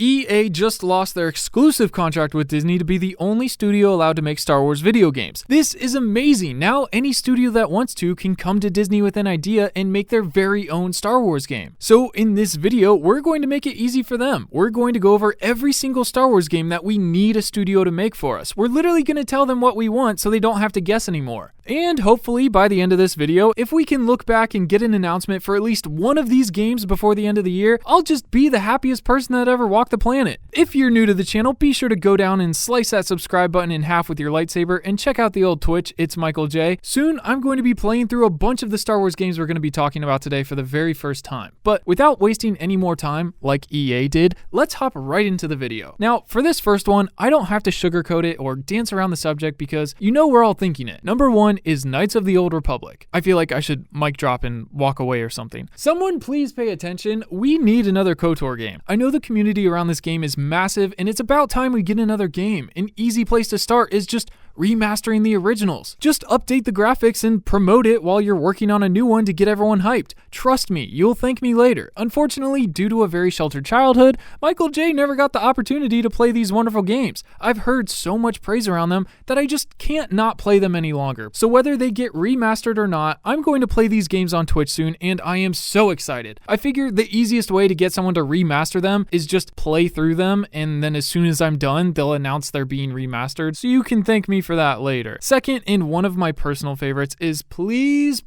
EA just lost their exclusive contract with Disney to be the only studio allowed to make Star Wars video games. This is amazing. Now any studio that wants to can come to Disney with an idea and make their very own Star Wars game. So in this video, we're going to make it easy for them. We're going to go over every single Star Wars game that we need a studio to make for us. We're literally going to tell them what we want so they don't have to guess anymore. And hopefully by the end of this video, if we can look back and get an announcement for at least one of these games before the end of the year, I'll just be the happiest person that ever walked the planet. If you're new to the channel, be sure to go down and slice that subscribe button in half with your lightsaber and check out the old Twitch, it's Michael J. Soon, I'm going to be playing through a bunch of the Star Wars games we're going to be talking about today for the very first time. But without wasting any more time, like EA did, let's hop right into the video. Now, for this first one, I don't have to sugarcoat it or dance around the subject because you know we're all thinking it. Number one is Knights of the Old Republic. I feel like I should mic drop and walk away or something. Someone please pay attention. We need another KOTOR game. I know the community around this game is massive and it's about time we get another game. An easy place to start is just remastering the originals. Just update the graphics and promote it while you're working on a new one to get everyone hyped. Trust me, you'll thank me later. Unfortunately, due to a very sheltered childhood, Michael J never got the opportunity to play these wonderful games. I've heard so much praise around them that I just can't not play them any longer. So whether they get remastered or not, I'm going to play these games on Twitch soon and I am so excited. I figure the easiest way to get someone to remaster them is just play through them, and then as soon as I'm done, they'll announce they're being remastered, so you can thank me for that later. Second, and one of my personal favorites is please,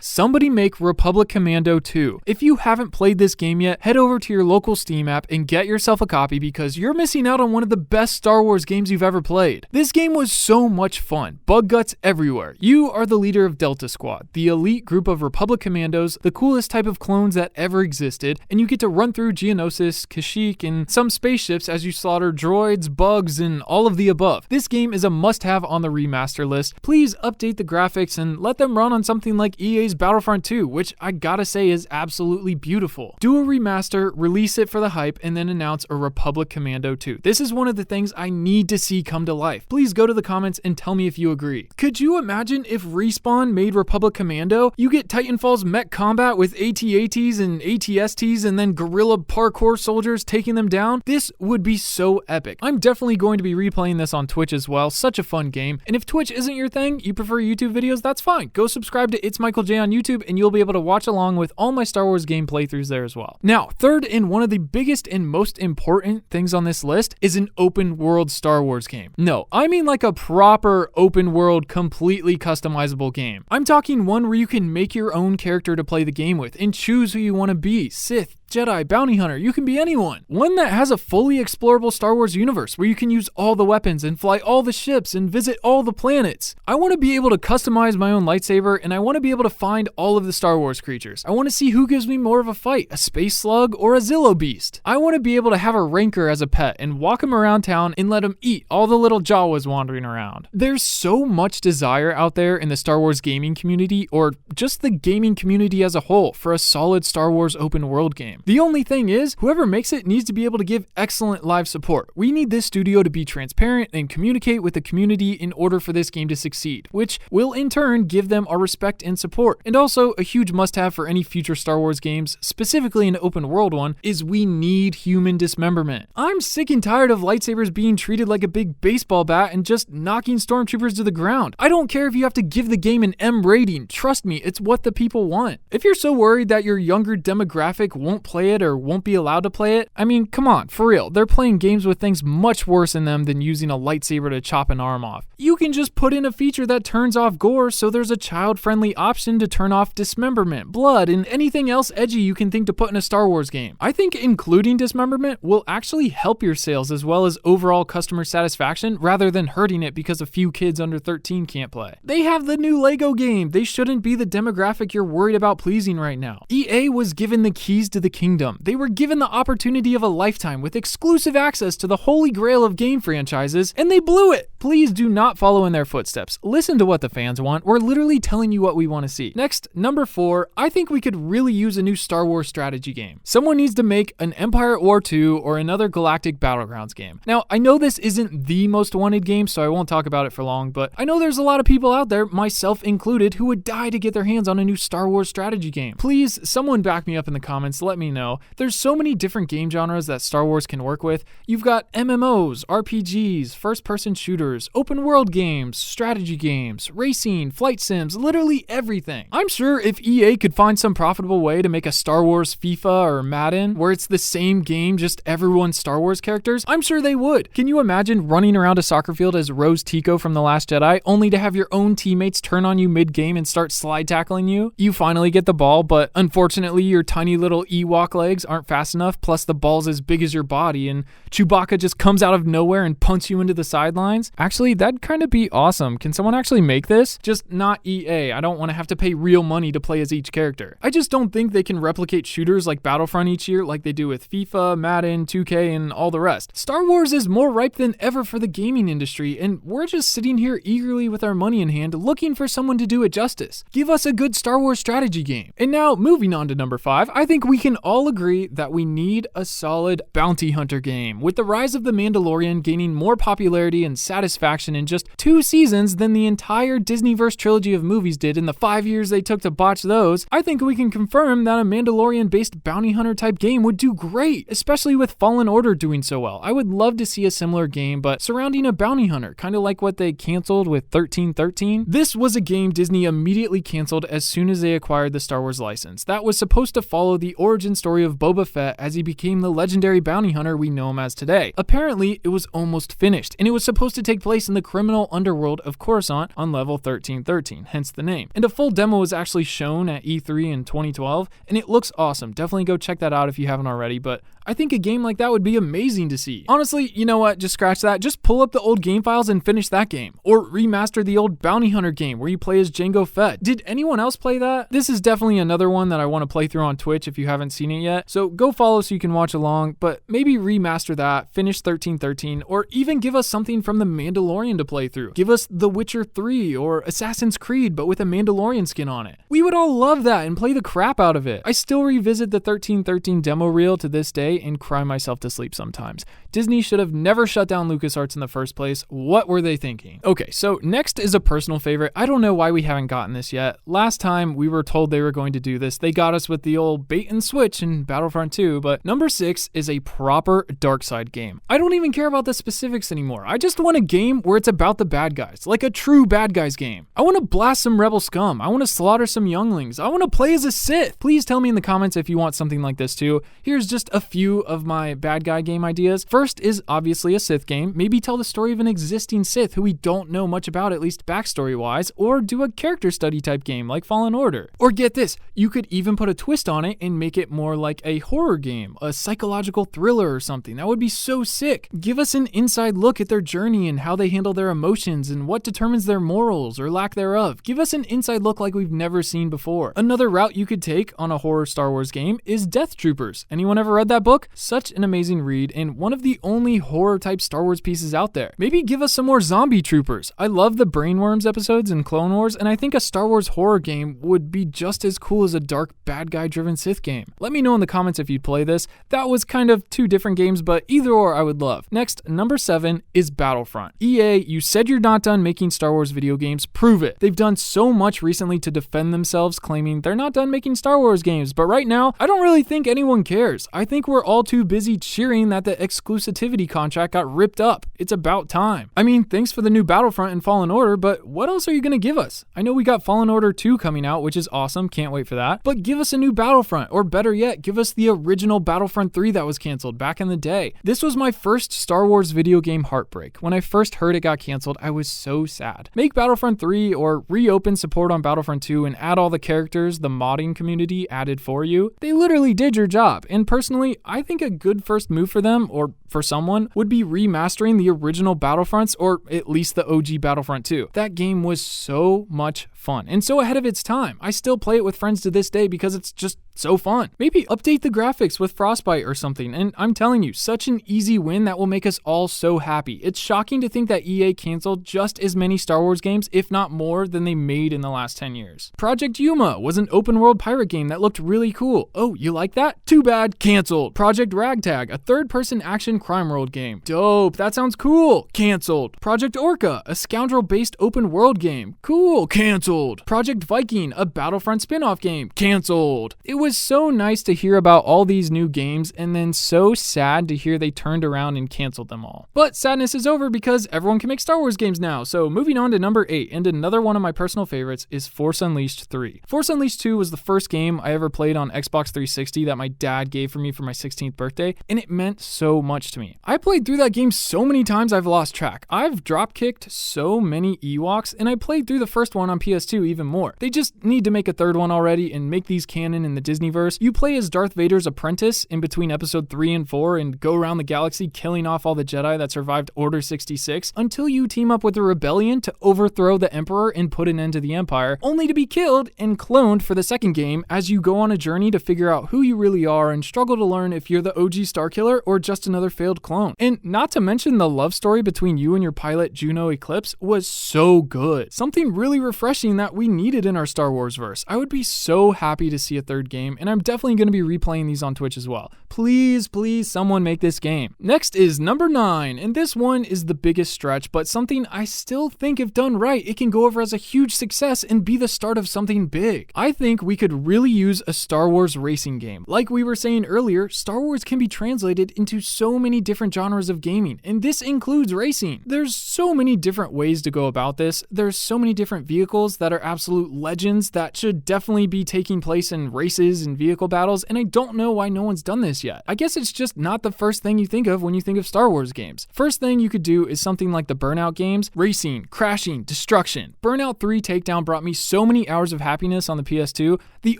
somebody make Republic Commando 2. If you haven't played this game yet, head over to your local Steam app and get yourself a copy because you're missing out on one of the best Star Wars games you've ever played. This game was so much fun. Bug guts everywhere. You are the leader of Delta Squad, the elite group of Republic Commandos, the coolest type of clones that ever existed, and you get to run through Geonosis, Kashyyyk, and some spaceships as you slaughter droids, bugs, and all of the above. This game is a must-have on the remaster list. Please update the graphics and let them run on something like EA's Battlefront 2, which I gotta say is absolutely beautiful. Do a remaster, release it for the hype, and then announce a Republic Commando 2. This is one of the things I need to see come to life. Please go to the comments and tell me if you agree. Could you imagine if Respawn made Republic Commando? You get Titanfall's mech combat with AT-ATs and AT-STs and then guerrilla parkour soldiers taking them down? This would be so epic. I'm definitely going to be replaying this on Twitch as well. Such a fun game. And if Twitch isn't your thing, you prefer YouTube videos, that's fine. Go subscribe to It's Michael J on YouTube and you'll be able to watch along with all my Star Wars game playthroughs there as well. Now, third and one of the biggest and most important things on this list is an open world Star Wars game. No, I mean like a proper open world, completely customizable game. I'm talking one where you can make your own character to play the game with and choose who you want to be. Sith, Jedi, bounty hunter, you can be anyone. One that has a fully explorable Star Wars universe where you can use all the weapons and fly all the ships and visit all the planets. I want to be able to customize my own lightsaber and I want to be able to find all of the Star Wars creatures. I want to see who gives me more of a fight, a space slug or a Zillo beast. I want to be able to have a Rancor as a pet and walk him around town and let him eat all the little Jawas wandering around. There's so much desire out there in the Star Wars gaming community or just the gaming community as a whole for a solid Star Wars open world game. The only thing is, whoever makes it needs to be able to give excellent live support. We need this studio to be transparent and communicate with the community in order for this game to succeed, which will in turn give them our respect and support. And also, a huge must-have for any future Star Wars games, specifically an open world one, is we need human dismemberment. I'm sick and tired of lightsabers being treated like a big baseball bat and just knocking stormtroopers to the ground. I don't care if you have to give the game an M rating. Trust me, it's what the people want. If you're so worried that your younger demographic won't play it or won't be allowed to play it, I mean, come on, for real. They're playing games with things much worse in them than using a lightsaber to chop an arm off. You can just put in a feature that turns off gore so there's a child-friendly option to turn off dismemberment, blood, and anything else edgy you can think to put in a Star Wars game. I think including dismemberment will actually help your sales as well as overall customer satisfaction rather than hurting it because a few kids under 13 can't play. They have the new Lego game. They shouldn't be the demographic you're worried about pleasing right now. EA was given the keys to the kingdom. They were given the opportunity of a lifetime with exclusive access to the holy grail of game franchises, and they blew it. Please do not follow in their footsteps. Listen to what the fans want. We're literally telling you what we want to see. Next, number 4, I think we could really use a new Star Wars strategy game. Someone needs to make an Empire at War 2 or another Galactic Battlegrounds game. Now, I know this isn't the most wanted game, so I won't talk about it for long, but I know there's a lot of people out there, myself included, who would die to get their hands on a new Star Wars strategy game. Please, someone back me up in the comments. Let me me know. There's so many different game genres that Star Wars can work with. You've got MMOs, RPGs, first-person shooters, open-world games, strategy games, racing, flight sims, literally everything. I'm sure if EA could find some profitable way to make a Star Wars FIFA or Madden where it's the same game, just everyone's Star Wars characters, I'm sure they would. Can you imagine running around a soccer field as Rose Tico from The Last Jedi, only to have your own teammates turn on you mid-game and start slide tackling you? You finally get the ball, but unfortunately your tiny little Ewok legs aren't fast enough, plus the ball's as big as your body, and Chewbacca just comes out of nowhere and punts you into the sidelines. Actually, that'd kind of be awesome. Can someone actually make this? Just not EA. I don't want to have to pay real money to play as each character. I just don't think they can replicate shooters like Battlefront each year like they do with FIFA, Madden, 2K, and all the rest. Star Wars is more ripe than ever for the gaming industry, and we're just sitting here eagerly with our money in hand looking for someone to do it justice. Give us a good Star Wars strategy game. And now, moving on to number 5, I think we can all agree that we need a solid bounty hunter game. With the rise of The Mandalorian gaining more popularity and satisfaction in just 2 seasons than the entire Disneyverse trilogy of movies did in the 5 years they took to botch those, I think we can confirm that a Mandalorian-based bounty hunter type game would do great, especially with Fallen Order doing so well. I would love to see a similar game, but surrounding a bounty hunter, kind of like what they canceled with 1313. This was a game Disney immediately canceled as soon as they acquired the Star Wars license. That was supposed to follow the origin story of Boba Fett as he became the legendary bounty hunter we know him as today. Apparently, it was almost finished, and it was supposed to take place in the criminal underworld of Coruscant on level 1313, hence the name. And a full demo was actually shown at E3 in 2012, and it looks awesome. Definitely go check that out if you haven't already, but I think a game like that would be amazing to see. Honestly, you know what? Just scratch that. Just pull up the old game files and finish that game. Or remaster the old Bounty Hunter game where you play as Jango Fett. Did anyone else play that? This is definitely another one that I want to play through on Twitch if you haven't seen it yet. So go follow so you can watch along, but maybe remaster that, finish 1313, or even give us something from The Mandalorian to play through. Give us The Witcher 3 or Assassin's Creed, but with a Mandalorian skin on it. We would all love that and play the crap out of it. I still revisit the 1313 demo reel to this day and cry myself to sleep sometimes. Disney should have never shut down LucasArts in the first place. What were they thinking? Okay, so next is a personal favorite. I don't know why we haven't gotten this yet. Last time we were told they were going to do this, they got us with the old bait and switch in Battlefront 2, but number 6 is a proper dark side game. I don't even care about the specifics anymore. I just want a game where it's about the bad guys, like a true bad guys game. I want to blast some rebel scum. I want to slaughter some younglings. I want to play as a Sith. Please tell me in the comments if you want something like this too. Here's just a few of my bad guy game ideas. First is obviously a Sith game. Maybe tell the story of an existing Sith who we don't know much about, at least backstory wise, or do a character study type game like Fallen Order. Or get this, you could even put a twist on it and make it more like a horror game, a psychological thriller or something. That would be so sick. Give us an inside look at their journey and how they handle their emotions and what determines their morals or lack thereof. Give us an inside look like we've never seen before. Another route you could take on a horror Star Wars game is Death Troopers. Anyone ever read that book? Such an amazing read and one of the only horror type Star Wars pieces out there. Maybe give us some more zombie troopers. I love the Brainworms episodes in Clone Wars, and I think a Star Wars horror game would be just as cool as a dark bad guy driven Sith game. Let me know in the comments if you'd play this. That was kind of 2 different games, but either or I would love. Next, number 7 is Battlefront. EA, you said you're not done making Star Wars video games. Prove it. They've done so much recently to defend themselves, claiming they're not done making Star Wars games, but right now, I don't really think anyone cares. I think we're all too busy cheering that the exclusivity contract got ripped up. It's about time. I mean, thanks for the new Battlefront and Fallen Order, but what else are you gonna give us? I know we got Fallen Order 2 coming out, which is awesome. Can't wait for that. But give us a new Battlefront, or better yet, give us the original Battlefront 3 that was canceled back in the day. This was my first Star Wars video game heartbreak. When I first heard it got canceled, I was so sad. Make Battlefront 3 or reopen support on Battlefront 2 and add all the characters the modding community added for you. They literally did your job. And personally, I think a good first move for them, or for someone, would be remastering the original Battlefronts, or at least the OG Battlefront 2. That game was so much fun and so ahead of its time. I still play it with friends to this day because it's just so fun. Maybe update the graphics with Frostbite or something, and I'm telling you, such an easy win that will make us all so happy. It's shocking to think that EA canceled just as many Star Wars games, if not more, than they made in the last 10 years. Project Yuma was an open world pirate game that looked really cool. Oh, you like that? Too bad, canceled. Project Ragtag, a third-person action crime world game. Dope, that sounds cool. Canceled. Project Orca, a scoundrel-based open world game. Cool, canceled. Project Viking, a Battlefront spin-off game. Canceled. It was so nice to hear about all these new games and then so sad to hear they turned around and canceled them all. But sadness is over because everyone can make Star Wars games now. So moving on to number 8, and another one of my personal favorites is Force Unleashed 3. Force Unleashed 2 was the first game I ever played on Xbox 360 that my dad gave for me for my 16th birthday, and it meant so much to me. I played through that game so many times I've lost track. I've drop-kicked so many Ewoks, and I played through the first one on PS2 even more. They just need to make a third one already and make these canon in the Disneyverse. You play as Darth Vader's apprentice in between episode 3 and 4 and go around the galaxy killing off all the Jedi that survived Order 66 until you team up with the Rebellion to overthrow the Emperor and put an end to the Empire, only to be killed and cloned for the second game as you go on a journey to figure out who you really are and struggle to learn if you're the OG Starkiller or just another failed clone. And not to mention the love story between you and your pilot Juno Eclipse was so good. Something really refreshing that we needed in our Star Wars verse. I would be so happy to see a third game, and I'm definitely going to be replaying these on Twitch as well. Please, please, someone make this game. Next is number 9, and this one is the biggest stretch, but something I still think if done right, it can go over as a huge success and be the start of something big. I think we could really use a Star Wars racing game. Like we were saying earlier, Star Wars can be translated into so many different genres of gaming, and this includes racing. There's so many different ways to go about this. There's so many different vehicles that are absolute legends that should definitely be taking place in races and vehicle battles, and I don't know why no one's done this yet. I guess it's just not the first thing you think of when you think of Star Wars games. First thing you could do is something like the Burnout games, racing, crashing, destruction. Burnout 3 Takedown brought me so many hours of happiness on the PS2. The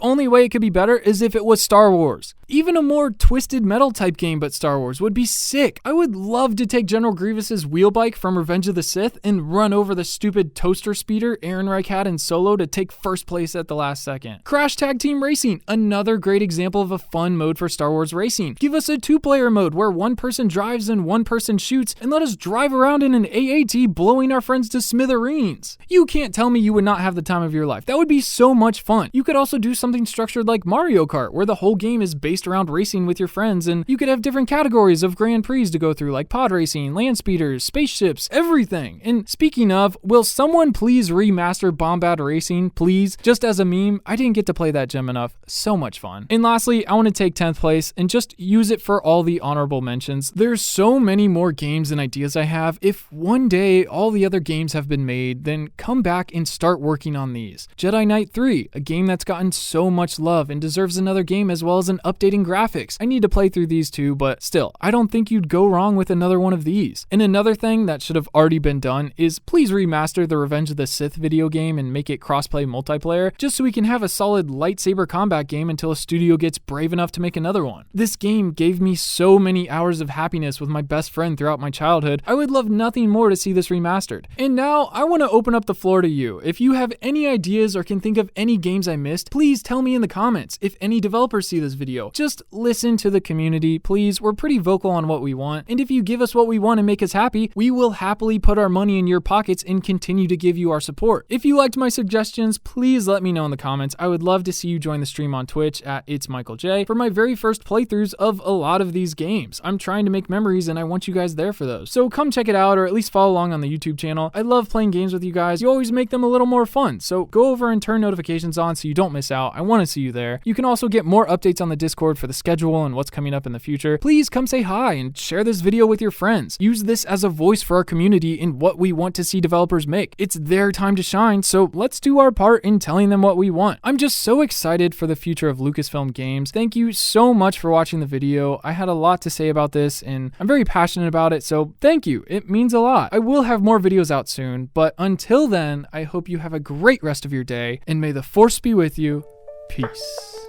only way it could be better is if it was Star Wars. Even a more Twisted Metal type game but Star Wars would be sick. I would love to take General Grievous's wheel bike from Revenge of the Sith and run over the stupid toaster speeder Ehrenreich had in Solo to take first place at the last second. Crash Tag Team Racing, another great example of a fun mode for Star Wars racing. Give us a 2-player mode where one person drives and one person shoots, and let us drive around in an AAT blowing our friends to smithereens. You can't tell me you would not have the time of your life. That would be so much fun. You could also do something structured like Mario Kart, where the whole game is based around racing with your friends, and you could have different categories of Grand Prix to go through, like pod racing, land speeders, spaceships, everything. And speaking of, will someone please remaster Bombad Racing, please? Just as a meme, I didn't get to play that gem enough. So much fun. And lastly, I want to take 10th place and just use it for all the honorable mentions. There's so many more games and ideas I have. If one day all the other games have been made, then come back and start working on these. Jedi Knight 3, a game that's gotten so much love and deserves another game as well as an updating graphics. I need to play through these too, but still, I don't think you'd go wrong with another one of these. And another thing that should have already been done is please remaster the Revenge of the Sith video game and make it crossplay multiplayer, just so we can have a solid lightsaber combat game until a studio gets brave enough to make another one. This game gave me so many hours of happiness with my best friend throughout my childhood. I would love nothing more to see this remastered. And now I want to open up the floor to you. If you have any ideas or can think of any games I missed, please tell me in the comments. If any developers see this video, just listen to the community, please. We're pretty vocal on what we want, and if you give us what we want and make us happy, we will happily put our money in your pockets and continue to give you our support. If you liked my suggestions, please let me know in the comments. I would love to see you join the stream on Twitch at It's Michael J for my very first playthroughs of a lot of these games. I'm trying to make memories and I want you guys there for those. So come check it out, or at least follow along on the YouTube channel. I love playing games with you guys. You always make them a little more fun. So go over and turn notifications on so you don't miss out. I want to see you there. You can also get more updates on the Discord for the schedule and what's coming up in the future. Please come say hi and share this video with your friends. Use this as a voice for our community in what we want to see developers make. It's their time to shine, so let's do our part in telling them what we want. I'm just so excited for the future of Lucasfilm games. Thank you so much for watching the video. I had a lot to say about this and I'm very passionate about it, so thank you. It means a lot. I will have more videos out soon, but until then, I hope you have a great rest of your day and may the Force be with you. Peace.